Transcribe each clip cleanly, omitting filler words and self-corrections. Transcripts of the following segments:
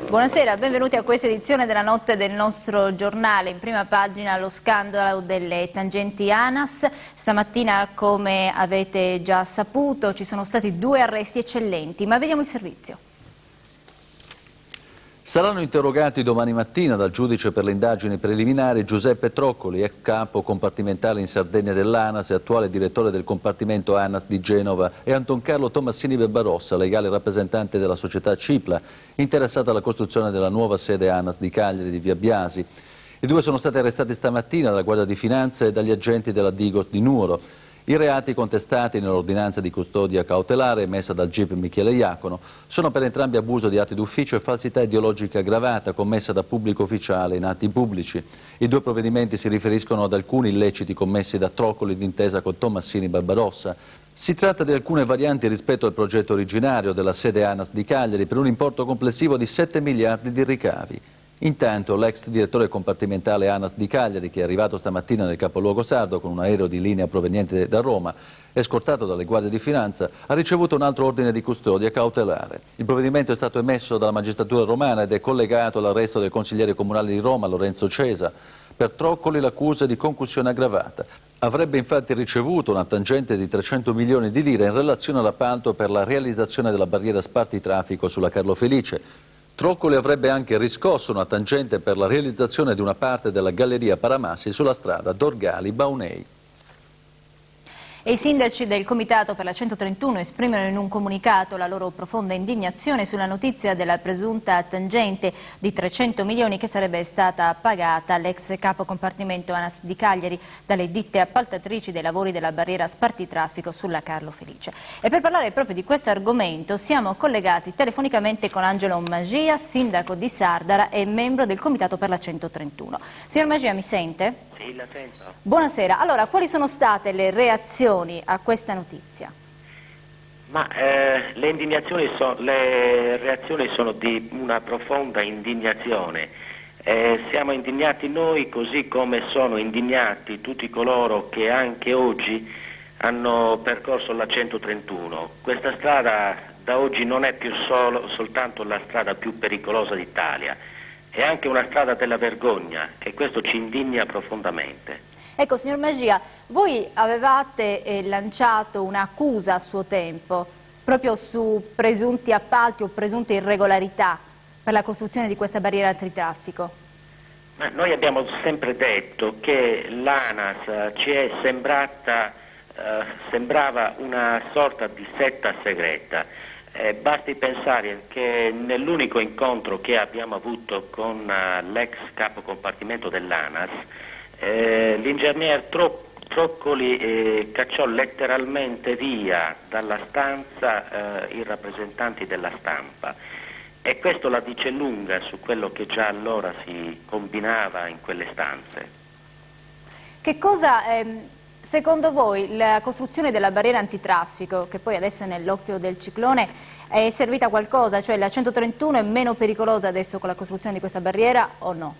Buonasera, benvenuti a questa edizione della notte del nostro giornale. In prima pagina lo scandalo delle tangenti ANAS. Stamattina, come avete già saputo, ci sono stati 2 arresti eccellenti, ma vediamo il servizio. Saranno interrogati domani mattina dal giudice per le indagini preliminari Giuseppe Troccoli, ex capo compartimentale in Sardegna dell'ANAS e attuale direttore del compartimento ANAS di Genova, e Anton Carlo Tommasini Barbarossa, legale rappresentante della società Cipla, interessata alla costruzione della nuova sede ANAS di Cagliari di Via Biasi. I 2 sono stati arrestati stamattina dalla Guardia di Finanza e dagli agenti della Digos di Nuoro. I reati contestati nell'ordinanza di custodia cautelare emessa dal GIP Michele Iacono sono per entrambi abuso di atti d'ufficio e falsità ideologica aggravata commessa da pubblico ufficiale in atti pubblici. I 2 provvedimenti si riferiscono ad alcuni illeciti commessi da Troccoli d'intesa con Tommasini Barbarossa. Si tratta di alcune varianti rispetto al progetto originario della sede ANAS di Cagliari per un importo complessivo di 7 miliardi di ricavi. Intanto l'ex direttore compartimentale ANAS di Cagliari, che è arrivato stamattina nel capoluogo sardo con un aereo di linea proveniente da Roma, scortato dalle guardie di finanza, ha ricevuto un altro ordine di custodia cautelare. Il provvedimento è stato emesso dalla magistratura romana ed è collegato all'arresto del consigliere comunale di Roma, Lorenzo Cesa. Per Troccoli l'accusa è di concussione aggravata. Avrebbe infatti ricevuto una tangente di 300 milioni di lire in relazione all'appalto per la realizzazione della barriera spartitraffico sulla Carlo Felice. Troccoli avrebbe anche riscosso una tangente per la realizzazione di una parte della galleria Paramassi sulla strada Dorgali-Baunei. E i sindaci del Comitato per la 131 esprimono in un comunicato la loro profonda indignazione sulla notizia della presunta tangente di 300 milioni che sarebbe stata pagata all'ex capo compartimento ANAS di Cagliari dalle ditte appaltatrici dei lavori della barriera spartitraffico sulla Carlo Felice. E per parlare proprio di questo argomento siamo collegati telefonicamente con Angelo Magia, sindaco di Sardara e membro del Comitato per la 131. Signor Magia, mi sente? Sì, la sento. Buonasera. Allora, quali sono state le reazioni a questa notizia? Le reazioni sono di una profonda indignazione. Siamo indignati noi, così come sono indignati tutti coloro che anche oggi hanno percorso la 131. Questa strada da oggi non è più soltanto la strada più pericolosa d'Italia, è anche una strada della vergogna, e questo ci indigna profondamente. Ecco, signor Magia, voi avevate lanciato un'accusa a suo tempo proprio su presunti appalti o presunte irregolarità per la costruzione di questa barriera antitraffico. Ma noi abbiamo sempre detto che l'ANAS ci è sembrava una sorta di setta segreta. Basti pensare che nell'unico incontro che abbiamo avuto con l'ex capo compartimento dell'ANAS, l'ingegner Troccoli cacciò letteralmente via dalla stanza i rappresentanti della stampa, e questo la dice lunga su quello che già allora si combinava in quelle stanze. Che cosa, secondo voi, la costruzione della barriera antitraffico, che poi adesso è nell'occhio del ciclone, è servita a qualcosa? Cioè la 131 è meno pericolosa adesso con la costruzione di questa barriera o no?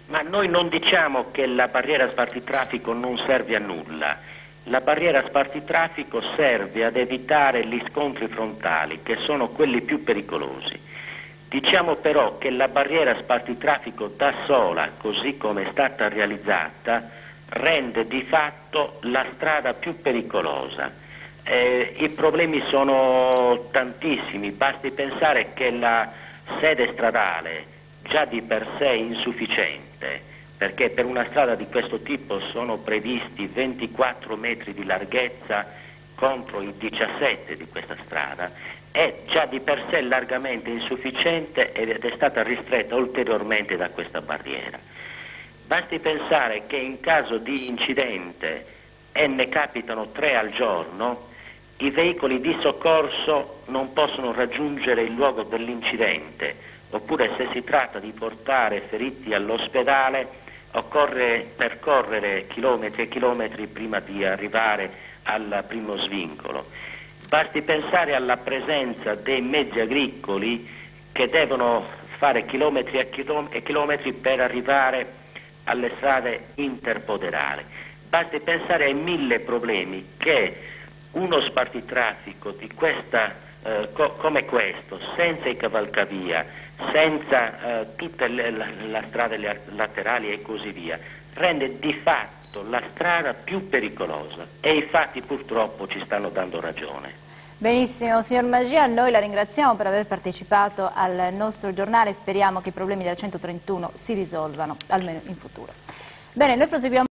Ma noi non diciamo che la barriera spartitraffico non serve a nulla. La barriera spartitraffico serve ad evitare gli scontri frontali, che sono quelli più pericolosi. Diciamo però che la barriera spartitraffico da sola, così come è stata realizzata, rende di fatto la strada più pericolosa. I problemi sono tantissimi, basti pensare che la sede stradale già di per sé è insufficiente, perché per una strada di questo tipo sono previsti 24 metri di larghezza contro i 17 di questa strada, è già di per sé largamente insufficiente ed è stata ristretta ulteriormente da questa barriera. Basti pensare che in caso di incidente, e ne capitano 3 al giorno, i veicoli di soccorso non possono raggiungere il luogo dell'incidente, oppure se si tratta di portare feriti all'ospedale occorre percorrere chilometri e chilometri prima di arrivare al primo svincolo. Basti pensare alla presenza dei mezzi agricoli che devono fare chilometri e chilometri per arrivare alle strade interpoderali. Basti pensare ai 1000 problemi che uno spartitraffico di questa come questo, senza i cavalcavia, senza tutte le strade laterali e così via, rende di fatto la strada più pericolosa e i fatti purtroppo ci stanno dando ragione. Benissimo, signor Magia, noi la ringraziamo per aver partecipato al nostro giornale, speriamo che i problemi della 131 si risolvano, almeno in futuro. Bene, noi proseguiamo.